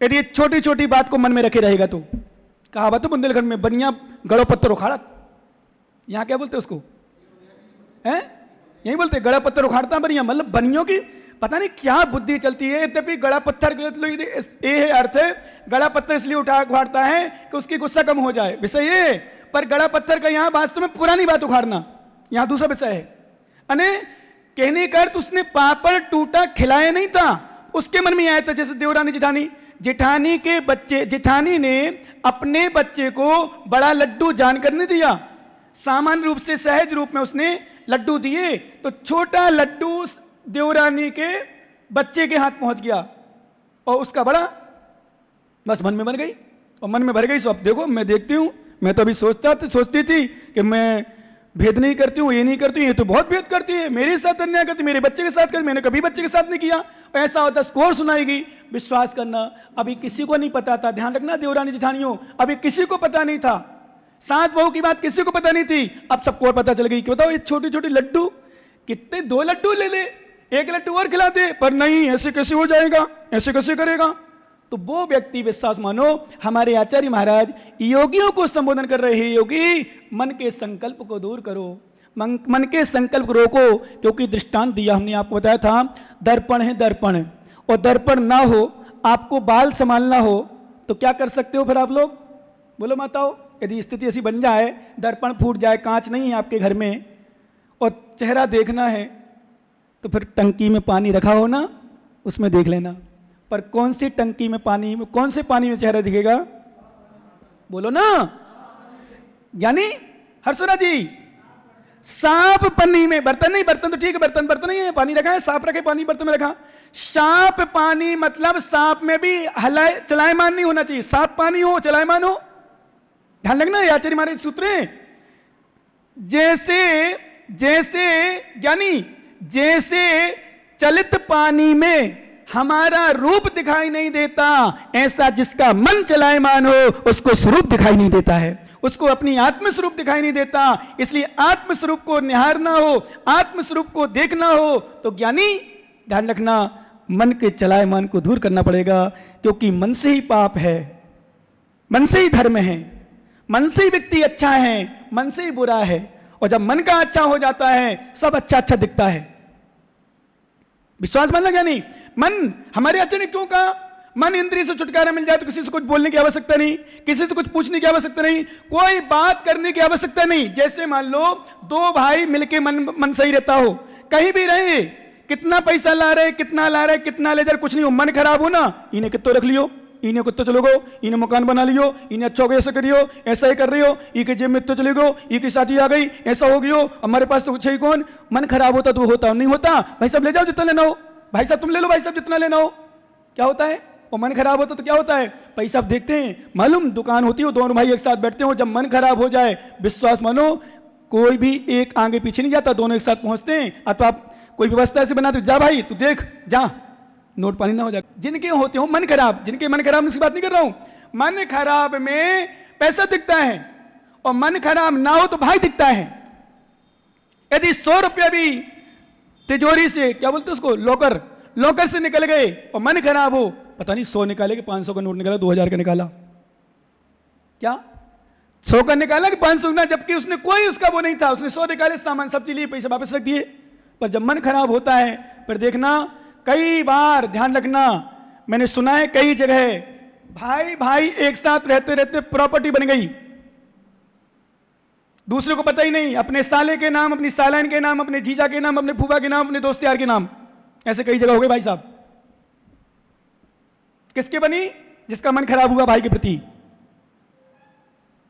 यदि छोटी छोटी बात को मन में रखे रहेगा तो। कहावत है बुंदेलखंड में, बनिया गड़ो पत्थर उखाड़ा। यहाँ क्या बोलते उसको, हैं यही बोलते गड़ा पत्थर उखाड़ता बनिया, मतलब बनियों की पता नहीं क्या बुद्धि चलती है। यद्यपि गड़ा पत्थर ये है अर्थ है, गड़ा पत्थर इसलिए उखाड़ता है कि उसकी गुस्सा कम हो जाए, विषय ये। पर गड़ा पत्थर का यहाँ वास्तव में पुरानी बात उखाड़ना, यहाँ दूसरा विषय है। अने कहने का अर्थ उसने पापड़ टूटा खिलाया नहीं था, उसके मन में आया था। जैसे देवरानी जेठानी, जेठानी के बच्चे, जेठानी ने अपने बच्चे को बड़ा लड्डू जानकर नहीं दिया, सामान्य रूप से सहज रूप में उसने लड्डू दिए, तो छोटा लड्डू देवरानी के बच्चे के हाथ पहुंच गया और उसका बड़ा बस मन में बन गई और मन में भर गई। सो अब देखो मैं देखती हूँ, मैं तो अभी सोचती थी कि मैं भेद नहीं करती हूँ, ये नहीं करती हूँ, ये तो बहुत भेद करती है, मेरे साथ अन्याय करती, मेरे बच्चे के साथ करती, मैंने कभी बच्चे के साथ नहीं किया। ऐसा होता स्कोर सुनाएगी, विश्वास करना अभी किसी को नहीं पता था। ध्यान रखना देवरानी जेठानियों, अभी किसी को पता नहीं था, सास बहू की बात किसी को पता नहीं थी, अब सबको पता चल गई कि बताओ ये छोटे छोटे लड्डू कितने, 2 लड्डू ले ले, 1 लड्डू और खिला दे, पर नहीं ऐसे कैसे हो जाएगा, ऐसे कैसे करेगा। तो वो व्यक्ति, विश्वास मानो, हमारे आचार्य महाराज योगियों को संबोधन कर रहे हैं, योगी मन के संकल्प को दूर करो, मन के संकल्प को रोको, क्योंकि दृष्टांत दिया हमने आपको बताया था, दर्पण है दर्पण, और दर्पण ना हो, आपको बाल संभालना हो तो क्या कर सकते हो फिर आप लोग, बोलो माताओ। यदि स्थिति ऐसी बन जाए, दर्पण फूट जाए, कांच नहीं है आपके घर में और चेहरा देखना है, तो फिर टंकी में पानी रखा हो ना, उसमें देख लेना। पर कौन सी टंकी में पानी, कौन से पानी में चेहरा दिखेगा, बोलो ना। यानी हर्षरा जी, साफ पानी में, बर्तन नहीं, बर्तन तो ठीक है, बर्तन नहीं है, पानी रखा है, साफ रखे पानी बर्तन में रखा। साफ पानी मतलब साफ में भी हलाए चलायमान नहीं होना चाहिए, साफ पानी हो चलायमान हो। ध्यान रखना, आचार्य महाराज सूत्र है, जैसे जैसे ज्ञानी, जैसे चलित पानी में हमारा रूप दिखाई नहीं देता, ऐसा जिसका मन चलायमान हो उसको स्वरूप दिखाई नहीं देता है, उसको अपनी आत्मस्वरूप दिखाई नहीं देता। इसलिए आत्मस्वरूप को निहारना हो, आत्मस्वरूप को देखना हो तो ज्ञानी, ध्यान रखना, मन के चलायमान को दूर करना पड़ेगा, क्योंकि मन से ही पाप है, मन से ही धर्म है, मन से ही व्यक्ति अच्छा है, मन से ही बुरा है। और जब मन का अच्छा हो जाता है सब अच्छा अच्छा दिखता है। विश्वास मानना क्या नहीं, मन, हमारे आचार्य ने क्यों कहा मन इंद्रिय से छुटकारा मिल जाए तो किसी से कुछ बोलने की आवश्यकता नहीं, किसी से कुछ पूछने की आवश्यकता नहीं, कोई बात करने की आवश्यकता नहीं। जैसे मान लो 2 भाई मिलके मन सही रहता हो, कहीं भी रहे, कितना पैसा ला रहे, कितना ला रहे, कितना ले जा रहे, कुछ नहीं हो, मन खराब हो ना, इन्हें कितो रख लियो, इन्हें कुत्तो चलो गो, इन्हें मकान बना लियो, इन्हें अच्छा हो गया, ऐसा करियो, ऐसा ही कर रही हो, ई के जेब में तो चले गो, ई की शादी आ गई, ऐसा हो गयो, हमारे पास तो कुछ ही कौन। मन खराब होता तो होता नहीं होता, भाई साहब ले जाओ जितना लेना हो, भाई साहब तुम ले लो, भाई साहब जितना लेना हो। क्या होता है, और मन खराब होता तो क्या होता है, पैसा देखते हैं, मालूम दुकान होती है, दोनों भाई एक साथ बैठते हो, जब मन खराब हो जाए, विश्वास मानो कोई भी एक आगे पीछे नहीं जाता, दोनों एक साथ पहुंचते हैं। अथवा आप कोई व्यवस्था ऐसे बनाते, जा भाई तू देख, जा नोट पानी ना हो जाए। जिनके होते हो मन खराब, जिनके मन खराब, इसकी बात नहीं कर रहा हूं, मन खराब में पैसा दिखता है, और मन खराब ना हो तो भाई दिखता है। यदि 100 रुपया भी तिजोरी से, क्या बोलते उसको, लॉकर से निकल गए और मन खराब हो, पता नहीं 100 निकाले कि 500 का नोट निकाला, 2000 का निकाला, क्या 100 का निकाला कि 500 ना, जबकि उसने कोई उसका वो नहीं था, उसने 100 निकाले, सामान सब्जी लिए, पैसे वापस रख दिए। पर जब मन खराब होता है फिर देखना, कई बार ध्यान रखना, मैंने सुना है कई जगह भाई एक साथ रहते रहते प्रॉपर्टी बन गई, दूसरे को पता ही नहीं, अपने साले के नाम, अपनी सालन के नाम, अपने जीजा के नाम, अपने फूफा के नाम, अपने दोस्त यार के नाम, ऐसे कई जगह हो गए भाई साहब। किसके बनी, जिसका मन खराब हुआ भाई के प्रति,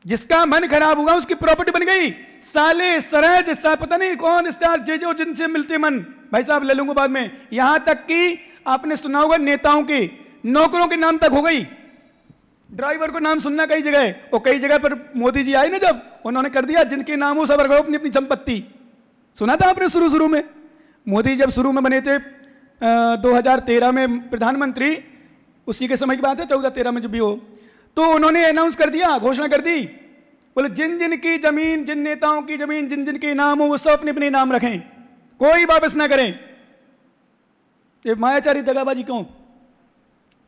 जिसका मन खराब हुआ उसकी प्रॉपर्टी बन गई, साले सरज पता नहीं कौन स्टार जो जिनसे मिलते मन, भाई साहब ले लूंगा बाद में। यहां तक कि आपने सुना होगा नेताओं के, नौकरों के नाम तक हो गई, ड्राइवर को नाम सुनना कई जगह, और कई जगह पर मोदी जी आए ना जब, उन्होंने कर दिया जिनके नामों से रखो अपनी अपनी संपत्ति। सुना था आपने शुरू में, मोदी जब शुरू में बने थे 2013 में प्रधानमंत्री, उसी के समय की बात है, 14-13 में जब भी हो, तो उन्होंने अनाउंस कर दिया, घोषणा कर दी, बोले जिन जिन की जमीन, जिन नेताओं की जमीन, जिन जिन के नाम हो वो सब अपने अपने नाम रखें, कोई वापस ना करें। ये मायाचारी दगाबाजी क्यों?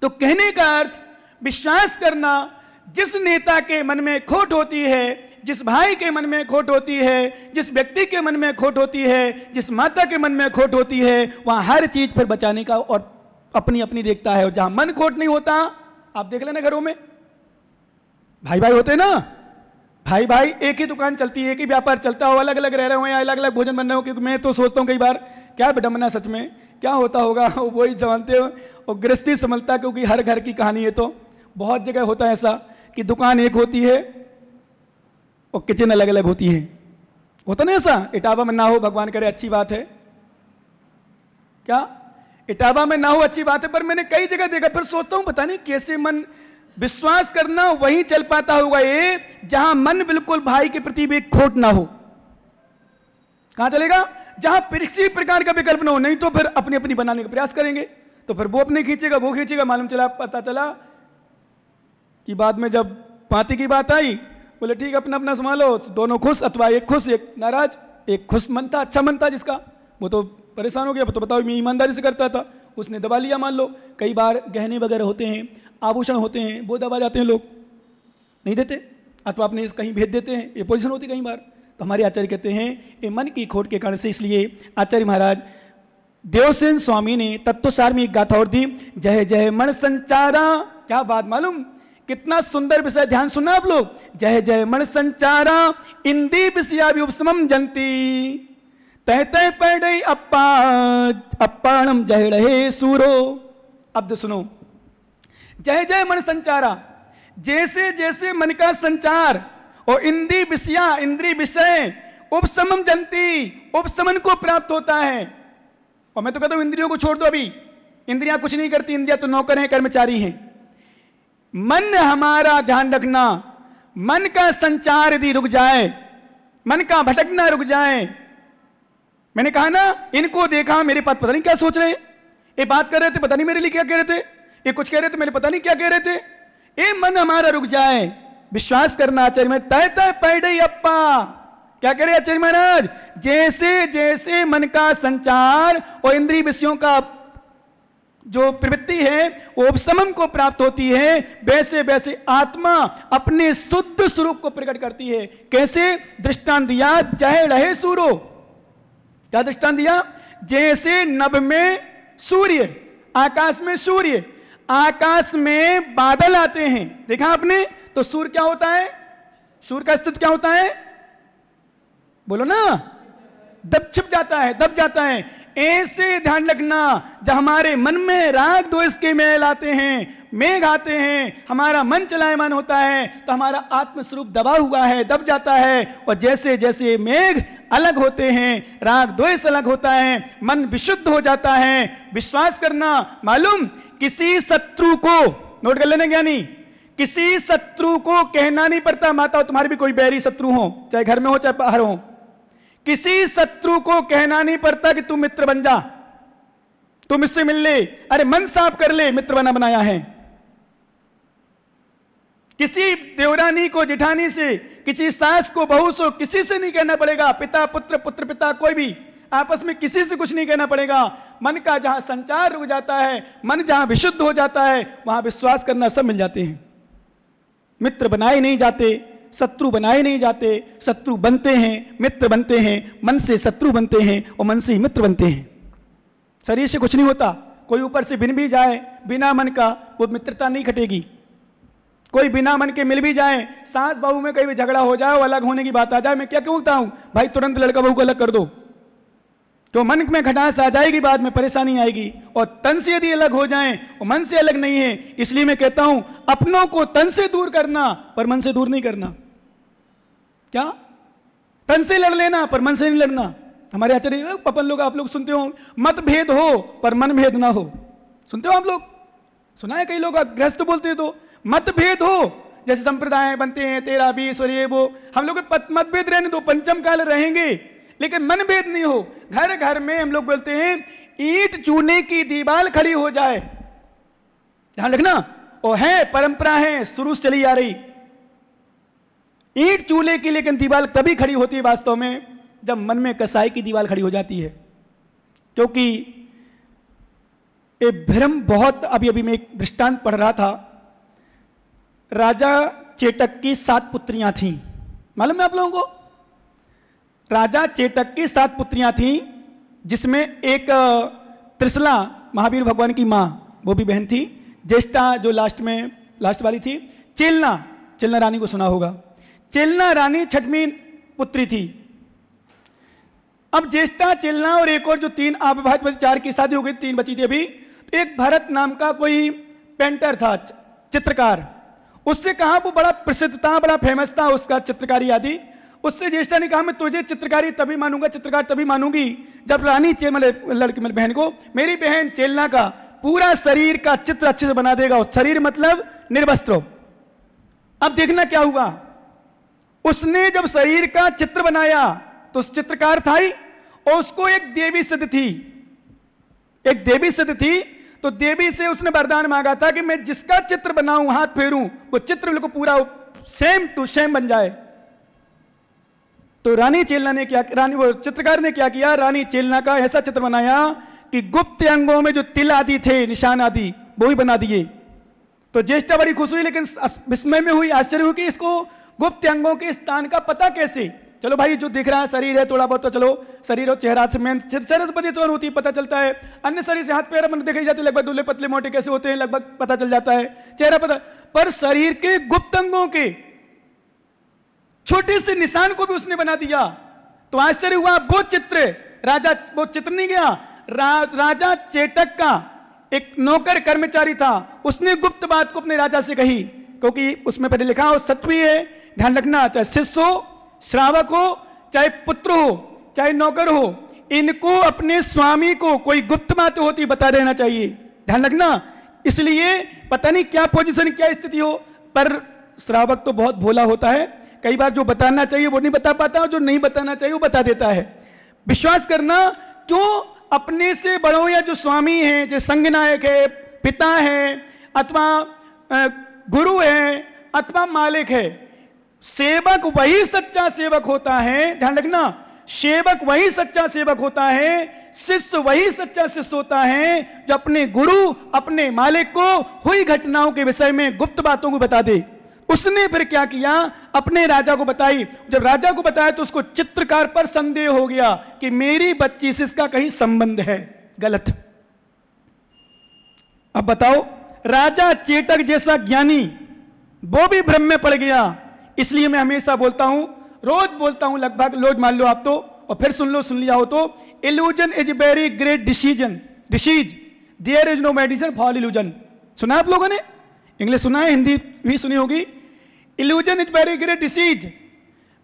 तो कहने का अर्थ विश्वास करना, जिस नेता के मन में खोट होती है, जिस भाई के मन में खोट होती है, जिस व्यक्ति के मन में खोट होती है, जिस माता के मन में खोट होती है, वहां हर चीज फिर बचाने का और अपनी अपनी देखता है। और जहां मन खोट नहीं होता, आप देख लेना घरों में भाई भाई होते ना, भाई भाई एक ही दुकान चलती है, एक ही व्यापार चलता हो, अलग अलग रह रहे हो या अलग अलग भोजन बन रहे हो। क्योंकि मैं तो सोचता हूँ कई बार क्या विडंबना, सच में क्या होता होगा वही जानते हो। और गृहस्थी समझता, क्योंकि हर घर की कहानी है, तो बहुत जगह होता है ऐसा कि दुकान एक होती है और किचन अलग अलग होती है। होता ना ऐसा? इटावा में ना हो, भगवान करे, अच्छी बात है। क्या इटावा में ना हो, अच्छी बात है, पर मैंने कई जगह देखा। फिर सोचता हूं पता नहीं कैसे मन, विश्वास करना वहीं चल पाता होगा ये जहां मन बिल्कुल भाई के प्रति भी खोट ना हो। कहां चलेगा? जहां किसी प्रकार का विकल्प ना हो। नहीं तो फिर अपनी अपनी बनाने का प्रयास करेंगे, तो फिर वो अपने खींचेगा, वो खींचेगा। मालूम चला, पता चला कि बाद में जब पाती की बात आई, बोले ठीक अपना अपना संभालो, दोनों खुश, अथवा एक खुश एक नाराज। एक खुश मन था, अच्छा मन था जिसका, वो तो परेशान हो गया। तो बताओ, मैं ईमानदारी से करता था, उसने दबा लिया। मान लो कई बार गहने वगैरह होते हैं, आभूषण होते हैं, वो दबा जाते हैं, लोग नहीं देते, अथवा अपने कहीं भेज देते हैं, ये पोजीशन होती है कई बार। तो हमारे आचार्य कहते हैं ये मन की खोट के कारण से। इसलिए आचार्य महाराज देवसेन स्वामी ने तत्वसार में एक गाथा और दी, जय जय मन संचारा। क्या बात, मालूम कितना सुंदर विषय, ध्यान सुनना आप लोग। जय जय मन संचारा इंदी विषया भी उपसमम जंती, तह तह पड़े अप्पाणम जय रहे सूरो। अब सुनो, जय जय मन संचारा, जैसे जैसे मन का संचार और इंद्री विषया, इंद्री विषय, उपशमन जंती, उपशमन को प्राप्त होता है। और मैं तो कहता हूं इंद्रियों को छोड़ दो, अभी इंद्रियां कुछ नहीं करती, इंद्रियां तो नौकर हैं, कर्मचारी हैं। मन हमारा ध्यान रखना, मन का संचार यदि रुक जाए, मन का भटकना रुक जाए। मैंने कहा ना, इनको देखा मेरे पास पता नहीं क्या सोच रहे, ये बात कर रहे थे पता नहीं मेरे लिए क्या कह रहे थे, ये कुछ कह रहे थे मेरे पता नहीं क्या कह रहे थे। ये मन हमारा रुक जाए, विश्वास करना आचार्य में तय तय पैडे अप्पा। क्या कह रहे आचार्य महाराज? जैसे जैसे मन का संचार और इंद्रिय विषयों का जो प्रवृत्ति है वो उपशमन को प्राप्त होती है, वैसे वैसे आत्मा अपने शुद्ध स्वरूप को प्रकट करती है। कैसे? दृष्टांत दिया, जय रहे सूरो। क्या दृष्टांत दिया? जैसे नभ में सूर्य, आकाश में सूर्य, आकाश में बादल आते हैं, देखा आपने? तो सूर्य क्या होता है? सूर्य का अस्तित्व क्या होता है? बोलो ना, दब छिप जाता है, दब जाता है। ऐसे ध्यान रखना, जब हमारे मन में राग द्वेष के मेल आते हैं, मेघ आते हैं, हमारा मन चलायमान होता है, तो हमारा आत्मस्वरूप दबा हुआ है, दब जाता है। और जैसे जैसे मेघ अलग होते हैं, राग द्वेष अलग होता है, मन विशुद्ध हो जाता है। विश्वास करना, मालूम किसी शत्रु को, नोट कर लेना ज्ञानी, किसी शत्रु को कहना नहीं पड़ता, माता तुम्हारे भी कोई बैरी शत्रु हो, चाहे घर में हो चाहे बाहर हो, किसी शत्रु को कहना नहीं पड़ता कि तू मित्र बन जा, तुम इससे मिल ले, अरे मन साफ कर ले, मित्र बना बनाया है। किसी देवरानी को जेठानी से, किसी सास को बहू से, किसी से नहीं कहना पड़ेगा, पिता पुत्र, पुत्र पिता, कोई भी आपस में किसी से कुछ नहीं कहना पड़ेगा। मन का जहां संचार रुक जाता है, मन जहां विशुद्ध हो जाता है, वहां विश्वास करना सब मिल जाते हैं। मित्र बनाए नहीं जाते, शत्रु बनाए नहीं जाते, शत्रु बनते हैं, मित्र बनते हैं, मन से शत्रु बनते हैं और मन से ही मित्र बनते हैं। शरीर से कुछ नहीं होता, कोई ऊपर से बिन भी जाए बिना मन का, वो मित्रता नहीं खटेगी। कोई बिना मन के मिल भी जाए, सास बहू में कहीं भी झगड़ा हो जाए, अलग होने की बात आ जाए, मैं क्या कहता हूं भाई, तुरंत लड़का बहू को अलग कर दो, तो मन में खटास आ जाएगी, बाद में परेशानी आएगी। और तन से यदि अलग हो जाएं और मन से अलग नहीं है, इसलिए मैं कहता हूं अपनों को तन से दूर करना पर मन से दूर नहीं करना। क्या? तन से लड़ लेना पर मन से नहीं लड़ना। हमारे आचार्य अपन लोग, आप लोग सुनते हो, मतभेद हो पर मन भेद ना हो, सुनते हो आप लोग? सुना है कई लोग गृहस्थ बोलते हैं, तो मतभेद हो, जैसे संप्रदाय बनते हैं 13 20 और ये वो, हम लोग मतभेद रहने दो, पंचम काल रहेंगे, लेकिन मन भेद नहीं हो। घर घर में हम लोग बोलते हैं ईंट चूने की दीवार खड़ी हो जाए, ध्यान रखना, और है परंपरा है शुरू से चली आ रही, ईंट चूल्हे की, लेकिन दीवार तभी खड़ी होती है वास्तव में जब मन में कसाई की दीवार खड़ी हो जाती है। क्योंकि ये भ्रम बहुत, अभी अभी मैं एक दृष्टांत पढ़ रहा था राजा चेटक की 7 पुत्रियां थीं। मालूम है आप लोगों को? राजा चेटक की 7 पुत्रियां थीं, जिसमें एक त्रिशला महावीर भगवान की मां, वो भी बहन थी। ज्येष्ठा जो लास्ट वाली थी, चेलना रानी को सुना होगा। चेलना रानी छठवीं पुत्री थी। अब ज्येष्ठा, चेलना और एक और जो 3 अविवाहित बची, 4 की शादी हो गई, 3 बची थी अभी। तो एक भरत नाम का कोई पेंटर था, चित्रकार, उससे कहा, वो बड़ा प्रसिद्ध था, बड़ा फेमस था उसका चित्रकारी आदि। उससे ज्येष्ठा ने कहा, मैं तुझे चित्रकारी तभी मानूंगा, चित्रकार तभी मानूंगी जब रानी लड़की मेरी बहन को, मेरी बहन चेलना का पूरा शरीर का चित्र अच्छे से बना देगा। शरीर मतलब निर्वस्त्र। अब देखना क्या हुआ, उसने जब शरीर का चित्र बनाया तो उस चित्रकार था ही, और उसको एक देवी सिद्ध थी। तो देवी से उसने वरदान मांगा था कि मैं जिसका चित्र बनाऊं, हाथ फेरूं, वो चित्र बिल्कुल पूरा सेम टू सेम बन जाए। तो रानी चेलना ने वो चित्रकार ने क्या किया, रानी चेलना का ऐसा चित्र बनाया कि गुप्त अंगों में जो तिल आदि थे, निशान आदि, वो भी बना दिए। तो ज्येष्ठा बड़ी खुश हुई, लेकिन विस्मय में हुई, आश्चर्य हुई कि इसको गुप्त अंगों के स्थान का पता कैसे। चलो भाई, जो दिख रहा है शरीर है थोड़ा बहुत, तो चलो शरीर और चेहरा से मेन चेहरे से परिचय होती है, पता चलता है। अन्य शरीर से हाथ पैर अपन देखे जाते, लगभग दुबले पतले मोटे कैसे होते हैं, लगभग पता चल जाता है, चेहरा पता। पर शरीर के गुप्त अंगों के छोटे से निशान को भी उसने बना दिया। तो आश्चर्य हुआ। वो चित्र नहीं गया, राजा चेटक का एक नौकर कर्मचारी था, उसने गुप्त बात को अपने राजा से कही, क्योंकि उसमें पहले लिखा हो, सत्य भी है, ध्यान रखना, चाहे शिष्य हो, श्रावक हो, चाहे पुत्र हो, चाहे नौकर हो, इनको अपने स्वामी को कोई गुप्त बात होती बता देना चाहिए, ध्यान रखना। इसलिए पता नहीं क्या पोजीशन, क्या स्थिति हो, पर श्रावक तो बहुत भोला होता है, कई बार जो बताना चाहिए वो नहीं बता पाता, और जो नहीं बताना चाहिए वो बता देता है। विश्वास करना, क्यों अपने से बड़ों या जो स्वामी हैं, जो संघ नायक है, पिता है, अथवा गुरु है, अथवा मालिक है, सेवक वही सच्चा सेवक होता है, ध्यान रखना, सेवक वही सच्चा सेवक होता है, शिष्य वही सच्चा शिष्य होता है जो अपने गुरु, अपने मालिक को हुई घटनाओं के विषय में गुप्त बातों को बता दे। उसने फिर क्या किया, अपने राजा को बताई। जब राजा को बताया तो उसको चित्रकार पर संदेह हो गया कि मेरी बच्ची से इसका कहीं संबंध है, गलत। अब बताओ, राजा चेटक जैसा ज्ञानी वो भी भ्रम में पड़ गया। इसलिए मैं हमेशा बोलता हूं, रोज बोलता हूं, लगभग रोज मान लो आप तो, और फिर सुन लिया हो तो, illusion is very great disease, there is no medicine for illusion. सुना आप लोगों ने? इंग्लिश सुना है, हिंदी भी सुनी होगी। Illusion is very great disease,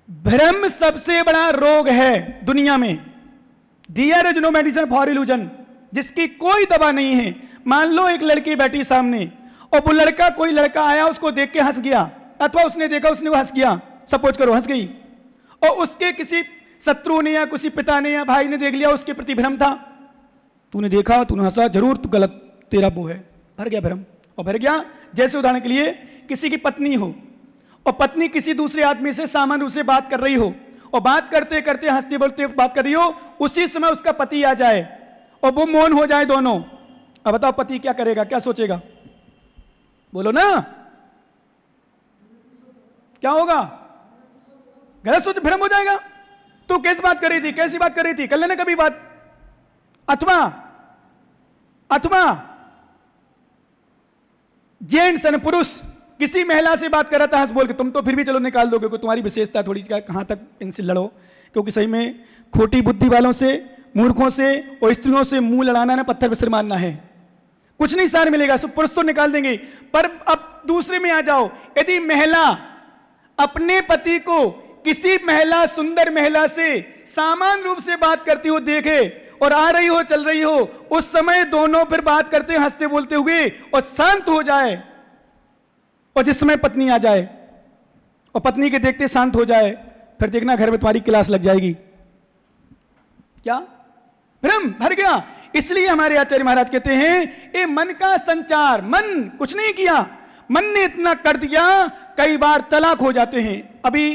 भ्रम सबसे बड़ा रोग है दुनिया में। There is no medicine for illusion, जिसकी कोई दवा नहीं है। मान लो एक लड़की बैठी सामने, और वो कोई लड़का आया, उसको देख के हंस गया, अथवा उसने देखा, उसने वो हंस गया, सपोज करो हंस गई, और उसके किसी शत्रु ने या किसी पिता ने या भाई ने देख लिया, उसके प्रति भ्रम था, तूने देखा, तूने हंसा, जरूर तू गलत, तेरा वो है, भर गया भ्रम। और भर गया, जैसे उदाहरण के लिए किसी की पत्नी हो, और पत्नी किसी दूसरे आदमी से सामान्य रूप से बात कर रही हो, और बात करते करते हंसते बोलते बात कर रही हो, उसी समय उसका पति आ जाए और वो मौन हो जाए दोनों। अब बताओ पति क्या करेगा, क्या सोचेगा? बोलो ना, क्या होगा? गलत सोच, भ्रम हो जाएगा। तू कैसी बात कर रही थी, कैसी बात कर रही थी, कर लेना कभी बात। अथवा जेंट्स एंड पुरुष किसी महिला से बात कर रहा था हंस बोल के, तुम तो फिर भी चलो निकाल दोगे, क्योंकि तुम्हारी विशेषता थोड़ी कहां तक इनसे लड़ो, क्योंकि सही में खोटी बुद्धि वालों से, मूर्खों से और स्त्रियों से मुंह लड़ाना ना, पत्थर पर सिर मारना है, कुछ नहीं सार मिलेगा। सब पुरुष तो निकाल देंगे, पर अब दूसरे में आ जाओ। यदि महिला अपने पति को किसी महिला, सुंदर महिला से सामान्य रूप से बात करती हो देखे, और आ रही हो, चल रही हो, उस समय दोनों फिर बात करते हंसते बोलते हुए और शांत हो जाए, और जिस समय पत्नी आ जाए और पत्नी के देखते शांत हो जाए, फिर देखना घर में तुम्हारी क्लास लग जाएगी। क्या? भ्रम भर गया। इसलिए हमारे आचार्य महाराज कहते हैं, ये मन का संचार, मन कुछ नहीं किया, मन ने इतना कर दिया, कई बार तलाक हो जाते हैं। अभी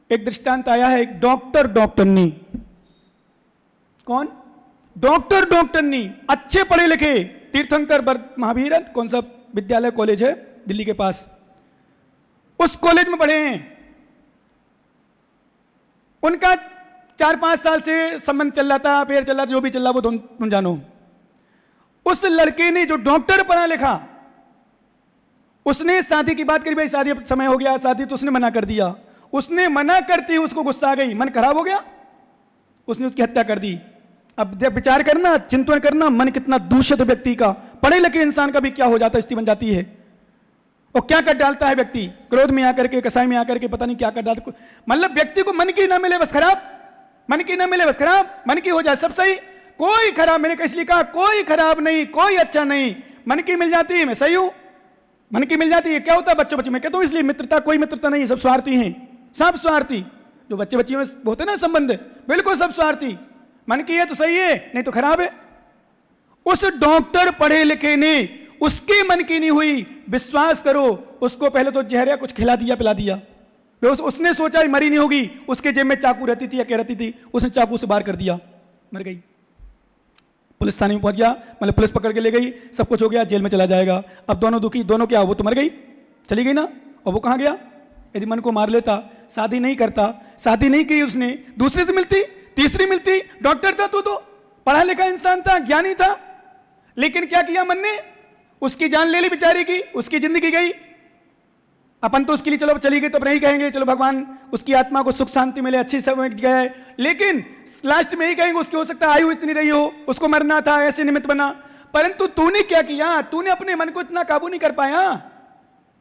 एक दृष्टांत आया है, एक डॉक्टरनी, कौन? डॉक्टरनी, अच्छे पढ़े लिखे, तीर्थंकर महावीर, कौन सा विद्यालय कॉलेज है दिल्ली के पास, उस कॉलेज में पढ़े हैं, उनका 4-5 साल से संबंध चल रहा था, अफेयर चल रहा था, जो भी चल रहा वो तुम जानो। उस लड़के ने जो डॉक्टर पढ़ा लिखा, उसने शादी की बात करी, भाई शादी समय हो गया शादी, तो उसने मना कर दिया। उसने मना करते ही उसको गुस्सा आ गई, मन खराब हो गया, उसने उसकी हत्या कर दी। अब जब विचार करना, चिंतन करना, मन कितना दूषित व्यक्ति का, पढ़े लिखे इंसान का भी क्या हो जाता है, स्थिति बन जाती है। और क्या कर डालता है व्यक्ति, क्रोध में आकर के, कसाई में आकर के, पता नहीं क्या कर डालता। मतलब व्यक्ति को मन की ना मिले बस खराब, मन की ना मिले बस खराब, मन की हो जाए सब सही। कोई खराब, मैंने कैसे लिखा, कोई खराब नहीं, कोई अच्छा नहीं, मन की मिल जाती है मैं सही हूं, मन की मिल जाती है। क्या होता है बच्चों बच्चे में कहता हूं, इसलिए मित्रता, कोई मित्रता नहीं, सब स्वार्थी हैं, सब स्वार्थी। जो बच्चे बच्चियों में होते ना संबंध, बिल्कुल सब स्वार्थी। मन की है तो सही है, नहीं तो खराब है। उस डॉक्टर पढ़े लिखे ने उसके मन की नहीं हुई, विश्वास करो, उसको पहले तो जहर या कुछ खिला दिया पिला दिया, उसने सोचा मरी नहीं होगी, उसके जेब में चाकू रहती थी या क्या रहती थी, उसने चाकू से बाहर कर दिया, मर गई। पुलिस थाने में पहुंच गया, मतलब पुलिस पकड़ के ले गई, सब कुछ हो गया, जेल में चला जाएगा। अब दोनों दुखी, दोनों क्या, वो तो मर गई, चली गई ना, और वो कहां गया। यदि मन को मार लेता, शादी नहीं करता, शादी नहीं की उसने, दूसरे से मिलती, तीसरी मिलती, डॉक्टर था तो पढ़ा लिखा इंसान था, ज्ञानी था, लेकिन क्या किया मन ने, उसकी जान ले ली बेचारी की, उसकी जिंदगी गई। अपन तो उसके लिए चलो चली गई तो नहीं कहेंगे, चलो भगवान उसकी आत्मा को सुख शांति मिले, अच्छी समय गए, लेकिन लास्ट में ही कहेंगे उसकी हो सकता है आयु इतनी रही हो, उसको मरना था, ऐसे निमित्त बना। परंतु तूने क्या किया, तूने अपने मन को इतना काबू नहीं कर पाया।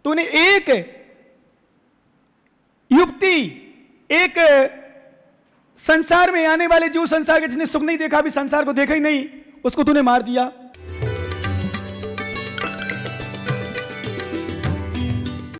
तूने एक युवती, एक संसार में आने वाले जीव, संसार के जिसने सुख नहीं देखा, अभी संसार को देखा ही नहीं, उसको तूने मार दिया।